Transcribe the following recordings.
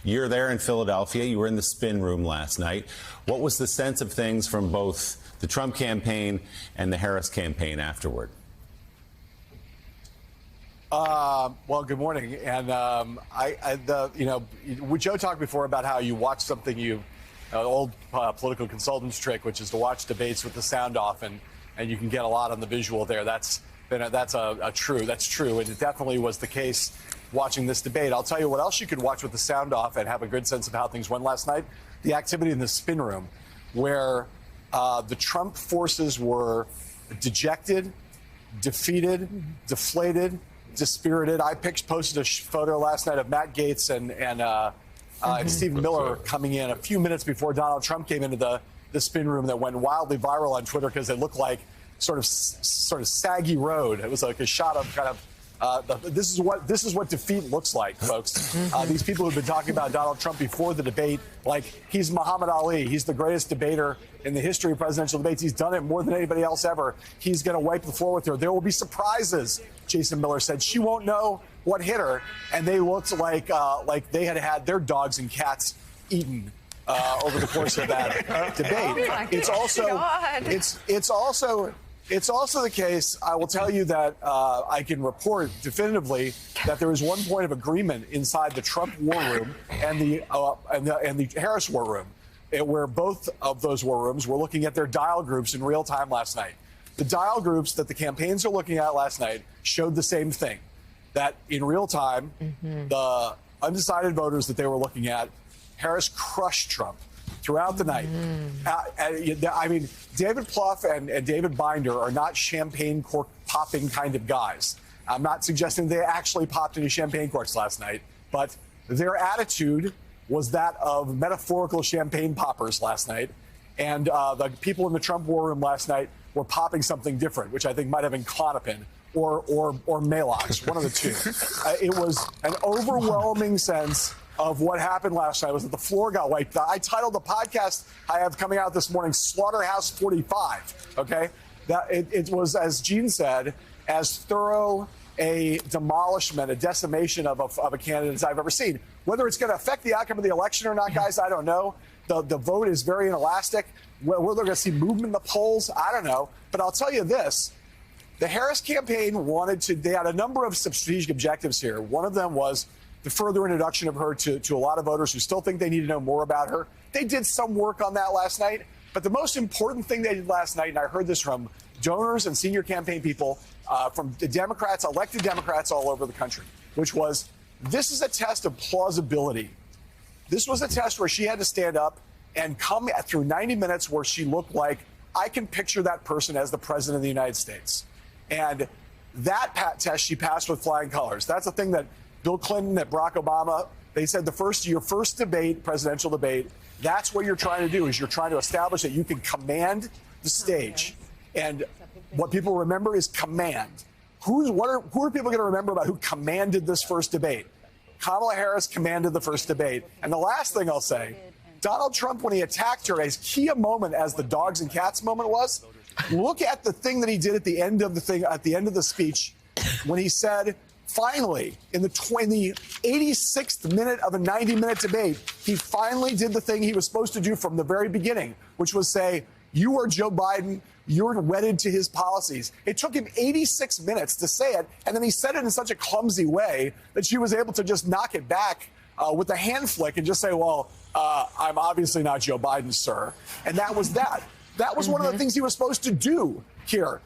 You're there in Philadelphia. You were in the spin room last night. What was the sense of things from both the Trump campaign and the Harris campaign afterward? Well, good morning. And Joe talked before about how you watch something an old political consultant's trick, which is to watch debates with the sound off, and you can get a lot on the visual there. That's true, and it definitely was the case watching this debate. I'll tell you what else you could watch with the sound off and have a good sense of how things went last night. The activity in the spin room, where the Trump forces were dejected, defeated, deflated, dispirited. I posted a photo last night of Matt Gaetz and Stephen Miller coming in a few minutes before Donald Trump came into the spin room that went wildly viral on Twitter because it looked like sort of saggy road. It was like a shot of kind of this is what defeat looks like, folks. These people who've been talking about Donald Trump before the debate, like he's Muhammad Ali, he's the greatest debater in the history of presidential debates. He's done it more than anybody else ever. He's going to wipe the floor with her. There will be surprises, Jason Miller said. She won't know what hit her, and they looked like they had their dogs and cats eaten over the course of that debate. It's also the case, I will tell you that I can report definitively that there was one point of agreement inside the Trump war room and the Harris war room, where both of those war rooms were looking at their dial groups in real time last night. The dial groups that the campaigns are looking at last night showed the same thing, that in real time, the undecided voters that they were looking at, Harris crushed Trump throughout the night. I mean, David Plouffe and David Binder are not champagne cork popping kind of guys. I'm not suggesting they actually popped any champagne corks last night, but their attitude was that of metaphorical champagne poppers last night. And the people in the Trump war room last night were popping something different, which I think might have been Klonopin or Maalox, one of the two. It was an overwhelming sense of what happened last night was that the floor got wiped. I titled the podcast I have coming out this morning, Slaughterhouse 45, okay? That it was, as Gene said, as thorough a demolishment, a decimation of a candidate as I've ever seen. Whether it's going to affect the outcome of the election or not, guys, I don't know. The vote is very inelastic. Whether they're going to see movement in the polls, I don't know. But I'll tell you this. The Harris campaign they had a number of strategic objectives here. One of them was the further introduction of her to a lot of voters who still think they need to know more about her. They did some work on that last night. But the most important thing they did last night, and I heard this from donors and senior campaign people, from the Democrats, elected Democrats all over the country, which was, this is a test of plausibility. This was a test where she had to stand up and come through 90 minutes where she looked like, I can picture that person as the president of the United States. And that test she passed with flying colors. That's a thing that Bill Clinton, that Barack Obama, they said your first debate, presidential debate, that's what you're trying to do, is you're trying to establish that you can command the stage. And what people remember is command. Who are people going to remember about who commanded this first debate? Kamala Harris commanded the first debate. And the last thing I'll say, Donald Trump, when he attacked her, as key a moment as the dogs and cats moment was, look at the thing that he did at the end of the speech, when he said, finally, in the 86th minute of a 90-minute debate, he finally did the thing he was supposed to do from the very beginning, which was say, you are Joe Biden, you're wedded to his policies. It took him 86 minutes to say it, and then he said it in such a clumsy way that she was able to just knock it back with a hand flick and just say, well, I'm obviously not Joe Biden, sir. And that was that. That was one of the things he was supposed to do here.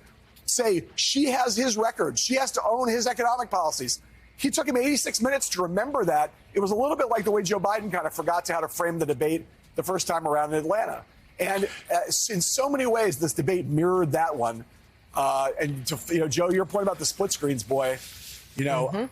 Say, she has his record. She has to own his economic policies. He took him 86 minutes to remember that. It was a little bit like the way Joe Biden kind of forgot how to frame the debate the first time around in Atlanta. And in so many ways, this debate mirrored that one. Joe, your point about the split screens, boy, the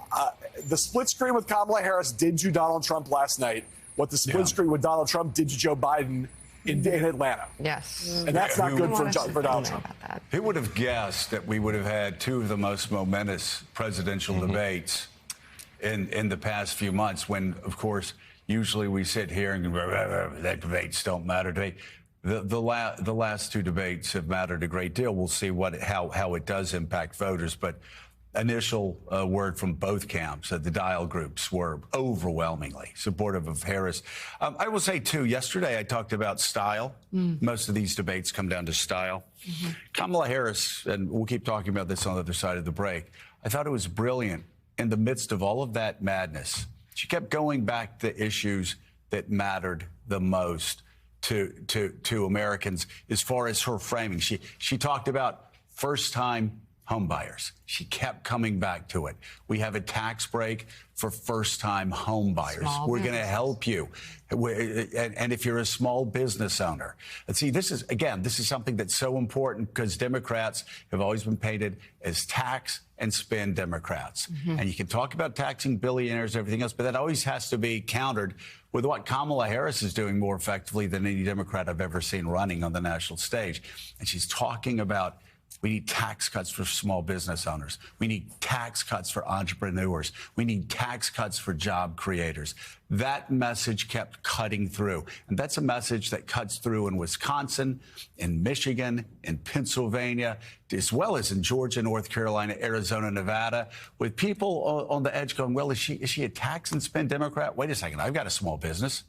split screen with Kamala Harris did to Donald Trump last night what the split screen with Donald Trump did to Joe Biden in Atlanta. Yes. And that's not good for Donald Trump. Who would have guessed that we would have had two of the most momentous presidential debates in the past few months when, of course, usually we sit here and that debates don't matter today. The last two debates have mattered a great deal. We'll see how it does impact voters. But initial word from both camps, the dial groups were overwhelmingly supportive of Harris. I will say, too, yesterday I talked about style. Most of these debates come down to style. Kamala Harris, and we'll keep talking about this on the other side of the break, I thought it was brilliant in the midst of all of that madness. She kept going back to issues that mattered the most to Americans as far as her framing. She talked about first-time homebuyers. She kept coming back to it. We have a tax break for first-time homebuyers. We're going to help you. And if you're a small business owner. And see, this is something that's so important because Democrats have always been painted as tax and spend Democrats. And you can talk about taxing billionaires and everything else, but that always has to be countered with what Kamala Harris is doing more effectively than any Democrat I've ever seen running on the national stage. And she's talking about we need tax cuts for small business owners. We need tax cuts for entrepreneurs. We need tax cuts for job creators. That message kept cutting through. And that's a message that cuts through in Wisconsin, in Michigan, in Pennsylvania, as well as in Georgia, North Carolina, Arizona, Nevada, with people on the edge going, well, is she a tax and spend Democrat? Wait a second, I've got a small business.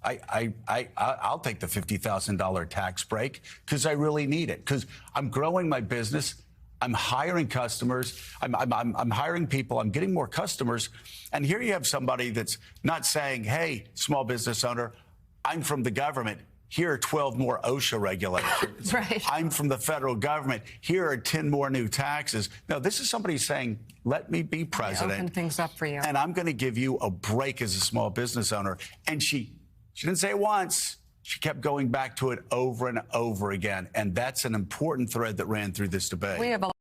I'll take the $50,000 tax break because I really need it, because I'm growing my business. I'm hiring customers. I'm hiring people. I'm getting more customers. And here you have somebody that's not saying, hey, small business owner, I'm from the government. Here are 12 more OSHA regulations. Right. I'm from the federal government. Here are 10 more new taxes. No, this is somebody saying, let me be president. Open things up for you. And I'm going to give you a break as a small business owner. And she didn't say it once. She kept going back to it over and over again. And that's an important thread that ran through this debate. We have a